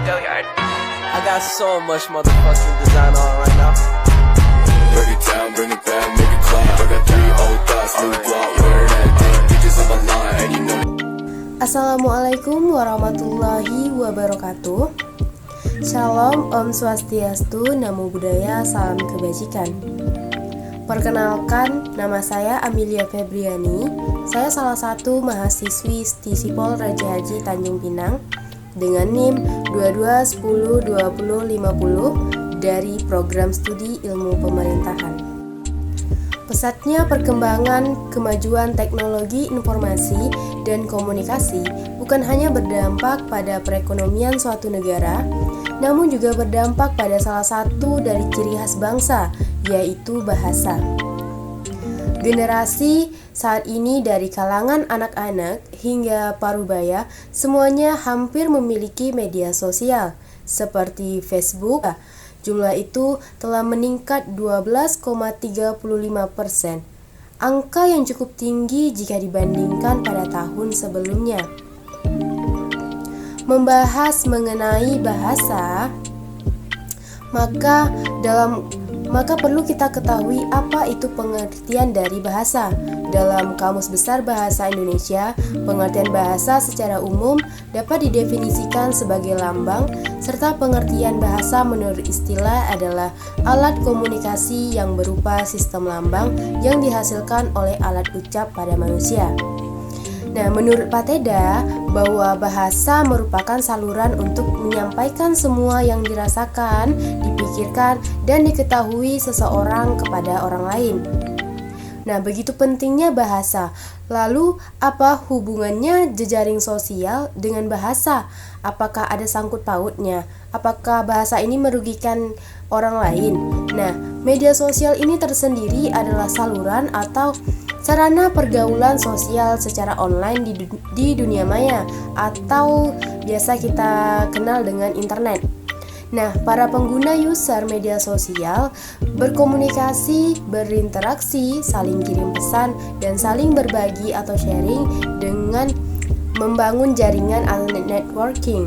I got so much motherfucking design on right now. Break it down, bring it back, make it clap. I got 3 old thoughts, new block, where that day. Bitches on my line, and you know. Assalamualaikum warahmatullahi wabarakatuh. Shalom, Om Swastiastu, Namo Buddhaya, Salam Kebajikan. Perkenalkan, nama saya Amelia Febriani. Saya salah satu mahasiswi Stisipol Raja Haji Tanjung Pinang dengan NIM 22102050 dari Program Studi Ilmu Pemerintahan. Pesatnya perkembangan kemajuan teknologi informasi dan komunikasi bukan hanya berdampak pada perekonomian suatu negara, namun juga berdampak pada salah satu dari ciri khas bangsa, yaitu bahasa. Generasi saat ini dari kalangan anak-anak hingga parubaya semuanya hampir memiliki media sosial seperti Facebook. Jumlah itu telah meningkat 12,35%, angka yang cukup tinggi jika dibandingkan pada tahun sebelumnya. Membahas mengenai bahasa, maka perlu kita ketahui apa itu pengertian dari bahasa. Dalam Kamus Besar Bahasa Indonesia, pengertian bahasa secara umum dapat didefinisikan sebagai lambang, serta pengertian bahasa menurut istilah adalah alat komunikasi yang berupa sistem lambang yang dihasilkan oleh alat ucap pada manusia. Nah, menurut Pateda, bahwa bahasa merupakan saluran untuk menyampaikan semua yang dirasakan, dipikirkan, dan diketahui seseorang kepada orang lain. Nah, begitu pentingnya bahasa. Lalu, apa hubungannya jejaring sosial dengan bahasa? Apakah ada sangkut pautnya? Apakah bahasa ini merugikan orang lain? Nah, media sosial ini tersendiri adalah saluran atau sarana pergaulan sosial secara online di dunia maya atau biasa kita kenal dengan internet. Nah, para pengguna user media sosial berkomunikasi, berinteraksi, saling kirim pesan, dan saling berbagi atau sharing dengan membangun jaringan atau networking.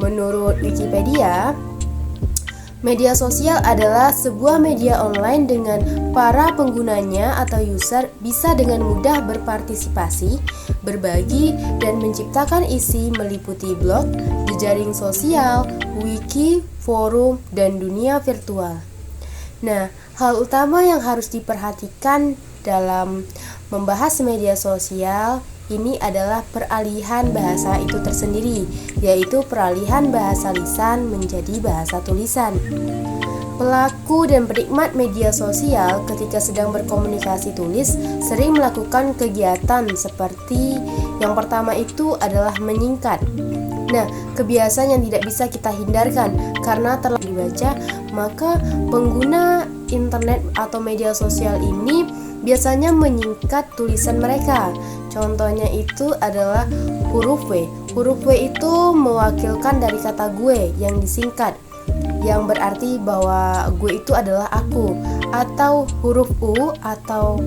Menurut Wikipedia, media sosial adalah sebuah media online dengan para penggunanya atau user bisa dengan mudah berpartisipasi, berbagi, dan menciptakan isi meliputi blog, jejaring sosial, wiki, forum, dan dunia virtual. Nah, hal utama yang harus diperhatikan dalam membahas media sosial ini adalah peralihan bahasa itu tersendiri, yaitu peralihan bahasa lisan menjadi bahasa tulisan. Pelaku dan penikmat media sosial ketika sedang berkomunikasi tulis sering melakukan kegiatan seperti yang pertama itu adalah menyingkat. Nah, kebiasaan yang tidak bisa kita hindarkan karena telah dibaca, maka pengguna internet atau media sosial ini biasanya menyingkat tulisan mereka. Contohnya itu adalah huruf W. Huruf W itu mewakilkan dari kata gue yang disingkat, yang berarti bahwa gue itu adalah aku. Atau huruf U atau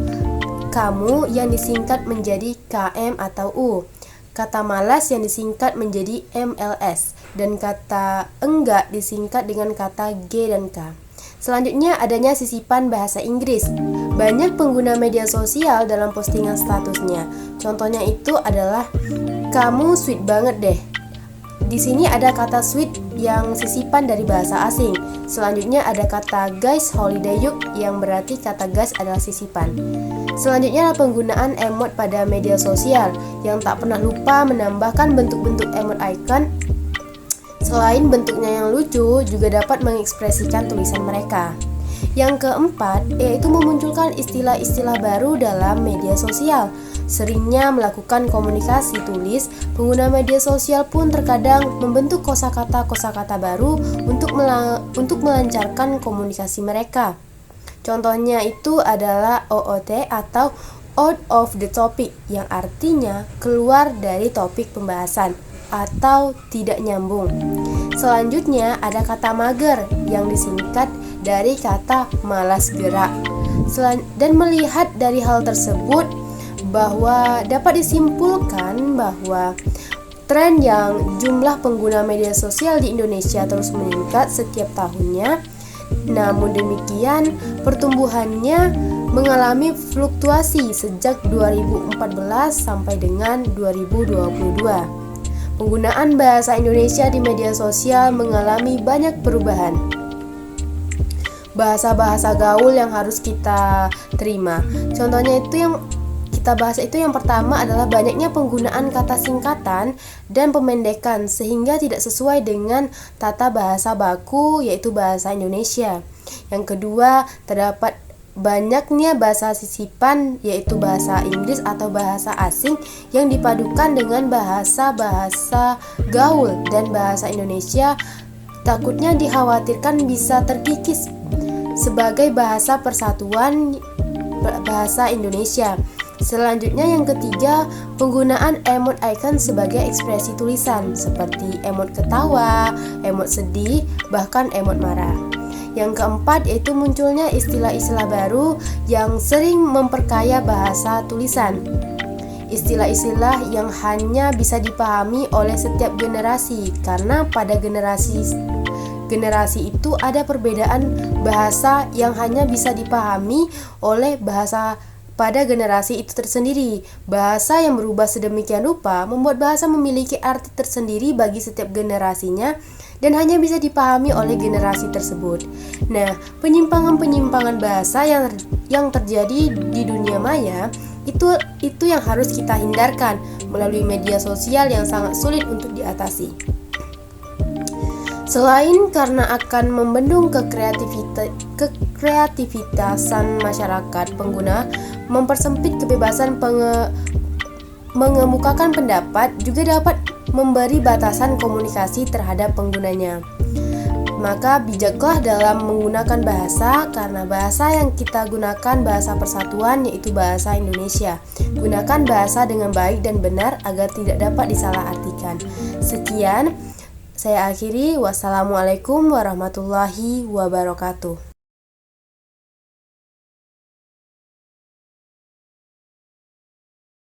kamu yang disingkat menjadi KM atau U. Kata malas yang disingkat menjadi MLS. Dan kata enggak disingkat dengan kata G dan K. Selanjutnya adanya sisipan bahasa Inggris. Banyak pengguna media sosial dalam postingan statusnya. Contohnya itu adalah kamu sweet banget deh. Di sini ada kata sweet yang sisipan dari bahasa asing. Selanjutnya ada kata guys holiday yuk yang berarti kata guys adalah sisipan. Selanjutnya adalah penggunaan emot pada media sosial yang tak pernah lupa menambahkan bentuk-bentuk emot icon. Selain bentuknya yang lucu, juga dapat mengekspresikan tulisan mereka. Yang keempat, yaitu memunculkan istilah-istilah baru dalam media sosial. Seringnya melakukan komunikasi tulis, pengguna media sosial pun terkadang membentuk kosakata baru untuk melancarkan komunikasi mereka. Contohnya itu adalah OOT atau out of the topic, yang artinya keluar dari topik pembahasan atau tidak nyambung. Selanjutnya ada kata mager yang disingkat dari kata malas gerak. Dan melihat dari hal tersebut bahwa dapat disimpulkan bahwa tren yang jumlah pengguna media sosial di Indonesia terus meningkat setiap tahunnya. Namun demikian, pertumbuhannya mengalami fluktuasi sejak 2014 sampai dengan 2022. Penggunaan bahasa Indonesia di media sosial mengalami banyak perubahan. Bahasa-bahasa gaul yang harus kita terima. Contohnya itu yang kita bahas itu yang pertama adalah banyaknya penggunaan kata singkatan dan pemendekan sehingga tidak sesuai dengan tata bahasa baku yaitu bahasa Indonesia. Yang kedua, terdapat banyaknya bahasa sisipan yaitu bahasa Inggris atau bahasa asing yang dipadukan dengan bahasa-bahasa gaul dan bahasa Indonesia takutnya dikhawatirkan bisa terkikis sebagai bahasa persatuan bahasa Indonesia. Selanjutnya yang ketiga, penggunaan emot icon sebagai ekspresi tulisan seperti emot ketawa, emot sedih, bahkan emot marah. Yang keempat yaitu munculnya istilah-istilah baru yang sering memperkaya bahasa tulisan. Istilah-istilah yang hanya bisa dipahami oleh setiap generasi karena pada generasi itu ada perbedaan bahasa yang hanya bisa dipahami oleh bahasa pada generasi itu tersendiri. Bahasa yang berubah sedemikian rupa membuat bahasa memiliki arti tersendiri bagi setiap generasinya dan hanya bisa dipahami oleh generasi tersebut. Nah, penyimpangan-penyimpangan bahasa yang terjadi di dunia maya itu yang harus kita hindarkan melalui media sosial yang sangat sulit untuk diatasi. Selain karena akan membendung kekreativitasan masyarakat pengguna, mempersempit kebebasan mengemukakan pendapat, juga dapat memberi batasan komunikasi terhadap penggunanya. Maka bijaklah dalam menggunakan bahasa, karena bahasa yang kita gunakan bahasa persatuan yaitu bahasa Indonesia. Gunakan bahasa dengan baik dan benar agar tidak dapat disalahartikan. Sekian, saya akhiri. Wassalamualaikum warahmatullahi wabarakatuh.